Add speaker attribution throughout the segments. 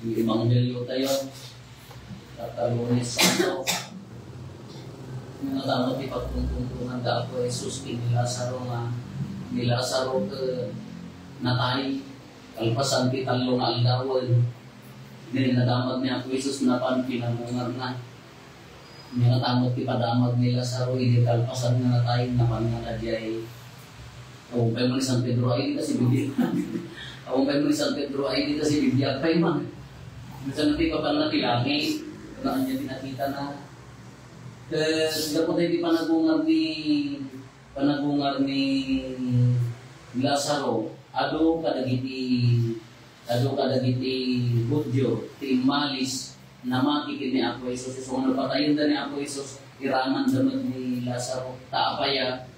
Speaker 1: Ebanghelyo tayo, Lunes Santo, nagdamot ipagtungtungan da ako Jesus ni Lazaro ke natay, kalpasan ti talong aldawan, din nadamag niya ako Jesus napan pinamungar na. Nagatamot ti padamag ni Lazaro, hindi kalpasan nga natay, napan nga kadyay. Awang pa mo ni San Pedro ay di kasi Biblia. Awang pa mo ni San Pedro ay di kasi Biblia pa man. Minsan natin pa pala natilaki, kailangan niya pinakita na dapat hindi panagungar ni Lazaro, ado kadagiti budyo, ti malis na makikin ni Apo Jesus. So napatayin na ni Apo Jesus, iraman damag ni Lazaro, taapaya,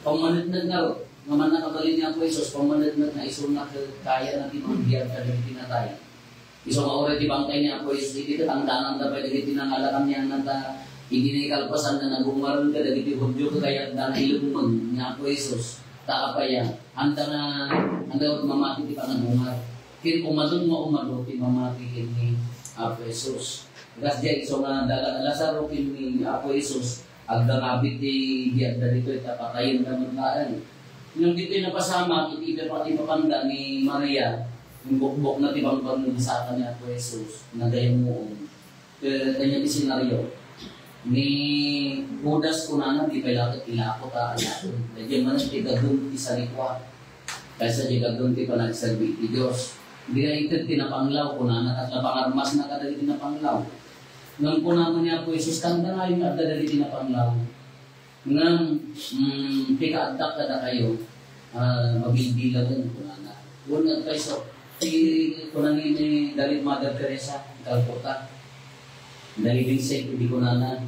Speaker 1: pamanitnag nga ro, naman nakabalin ni Apo Jesus, pamanitnag na iso na kaya natin magbiyag kadagiti na tayo. Iso nga oras di bangkay ni Apo Jesus, hindi katangdanan na pwede dagiti nang alakam niya nata, hindi na ikalpasan na nagumaroon ka dagiti budyo ka kaya na ilumang ni Apo Jesus. Taapaya, anda mamati ti panganungar. Kin umadon mo ti mamati kin ni Apo Jesus. Gasya iso nga daga Lazaro kin ni Apo Jesus, agda ngabit ti diyan dito itapatayin na maglaan. Yung dito napasama, iti pati papanda ni Maria, yung bukbok na tibang-bang ng isatan ni Apo Jesus, na gayang muong. Kanya ti senaryo. Ni Judas kunana di pelakit ilako ta anak. Dadyan man ti gagum ti salikwa. Kaysa di gagum ti panagserbi ti Dios. Di ay tinapanglaw kunana at napangarmas na kada di tinapanglaw. Ngam kunana niya po Jesus kanda nga yung kada di tinapanglaw. Ngam pikadak kada kayo mabilbilagan kunana. Wala kayso kunana ni Dalit Mother Teresa Calcutta. Dali binsay di kunana.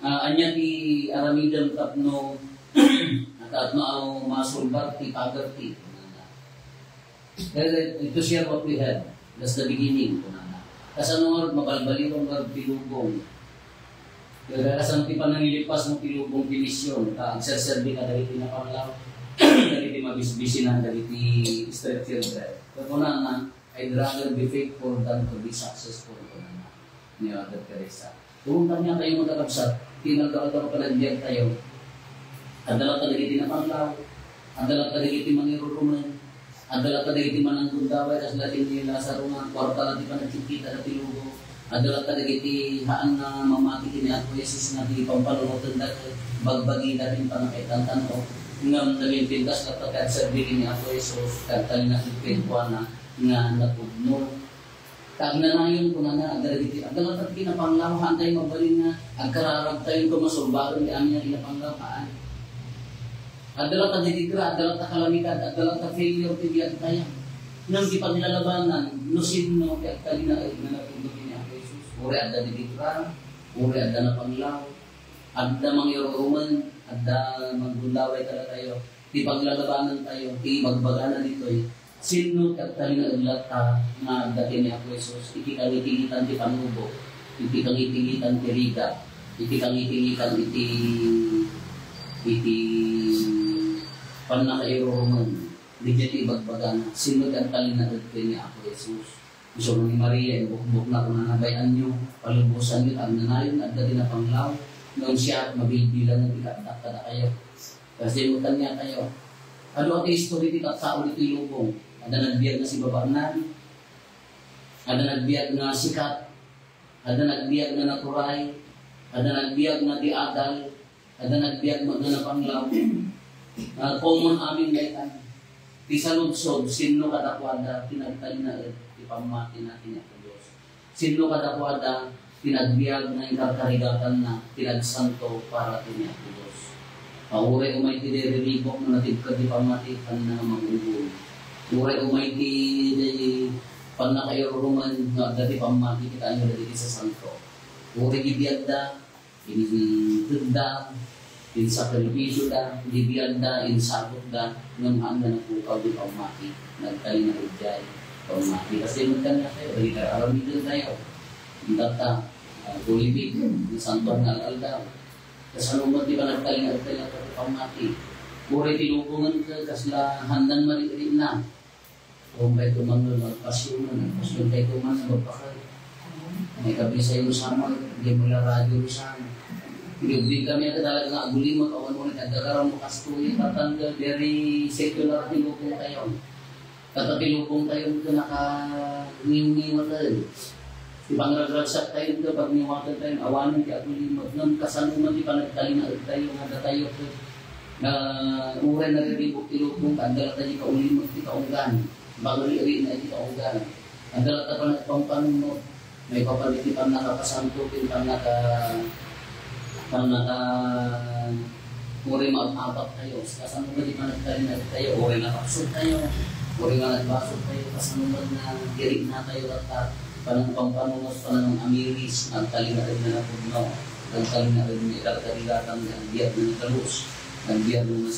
Speaker 1: Anya di aramidam tapno at au masulbat ti pagarti kunana. Ito siya what we had. That's the beginning kunana. Kasanungod mabalbali kong pilubong. Kasan ti panangilipas mo pilubong pinisyon. Agserserbi ka dali pinapanglaw. Dali ti mabisbisi na dali ti straight children. Kunana, I'd rather be faithful than to be successful kunana. Ni Mother Teresa. Kung kanya kayo magkakabsat, tinagdaal-daal ka nagbiyak tayo. Adalat ka dagiti na panglaw, adalat ka dagiti mangiruruman, adalat ka dagiti mananggundaway, as latin ni Lazaro nga, kwarta natin pa nagkikita na tilugo, adalat ka dagiti haan na mamati ni Apo Jesus na di pampalunutan dati, bagbagi natin pa nakaitan tanto, ngam naging pintas na pagkat sabihin ni Apo Jesus, kagtali na kipintuan na nga natugno. Kagnanayon ko na agdalagiti. Agdalat at kinapanglawahan tayo mabalin na agkararag tayo kumasulbaron di amin na kinapanglawahan. Agdalat at didigra, agdalat at kalamidad, agdalat at failure tibiyag tayo. Nang di pa nilalabanan, nusin mo kaya agtali na natundok ni Apo Jesus. Uri agda didigra, uri agda na panglaw, agda mangiruruman, agda manggundaway talaga tayo. Di paglalabanan tayo, di magbaganan dito eh. Sino katali na ulata na dati ni Apo Jesus, ikikangitingitan ti panubo, ikikangitingitan ti riga, ikikangitingitan iti panakairoman, di jati ibagbagan, sino katali na dati ni Apo Jesus. Gusto ni Maria, bukbuk na kung nanabayan nyo, palubusan nyo, ang nanayon, at dati na panglaw, noong siya, mabibilang ng ikatak na kayo. Kasi mutan niya kayo. Ano ang history ti taktao dito lubong? Ada nagbiag na si Babanan, ada nagbiag na sikat, ada nagbiag na naturay, ada nagbiag na diadal, ada nagbiag na napanglaw. Common amin gaytan. Ti saludsod, sino kadakwada, tinagtay na ipamati natin ang Diyos. Sino kadakwada, tinagbiag na ikarkarigatan na, tinagsanto para tinag Diyos. Pauray umay tiniribok na natibkad ipamatikan na manggugul. Uray umayti pag nakairuruman nga dati pamati kita nyo dati sa santo. Uray gibiyanda, initunda, insakripisyo da, gibiyanda, insabot da, ng handa na pukaw di pamati, nagtali na ujay, pamati. Kasi magkanya tayo, dahil aramidin tayo, data, kulibig, santo ng aldaw. Kasalumot di ba nagtali na ujay na pamati. Uray tinubungan ka, kasla handang maririn na. Kung kayo tumanggol, magpasyon kayo tumanggol, magpakal. May kabisa yung sama, hindi mo lang radyo sama. Hindi kami at talagang agulimot, awan mo na nagkakarang mo kastuyo, tatanggal, very secular tilupong kayo. Katatilupong kayo ito naka-ngiw-ngiwat tayo. Ipangragragsak tayo ito, pag niwatan tayo, awanin ka agulimot. Nang kasanuman, di pa nagtalinag tayo, nga tayo ito. Na uray na rin tilupong, kandala tayo kaulimot, di kaunggan. Bagari-rin na di kaunggan. Kandala tayo pa nagpangpanong mo. May papalitipan nakapasanto, pintang uri maapat tayo. Kasanumad di pa nagtalinag tayo, uri nakapsod tayo. Uri nga nagbasod tayo, kasanumad na dirig na tayo at panangpangpanungos pa ng amiris, nagtalinag na na pugno. Nagtalinag na ilalagarilatang ng biyag na nakalus. Ng biyag na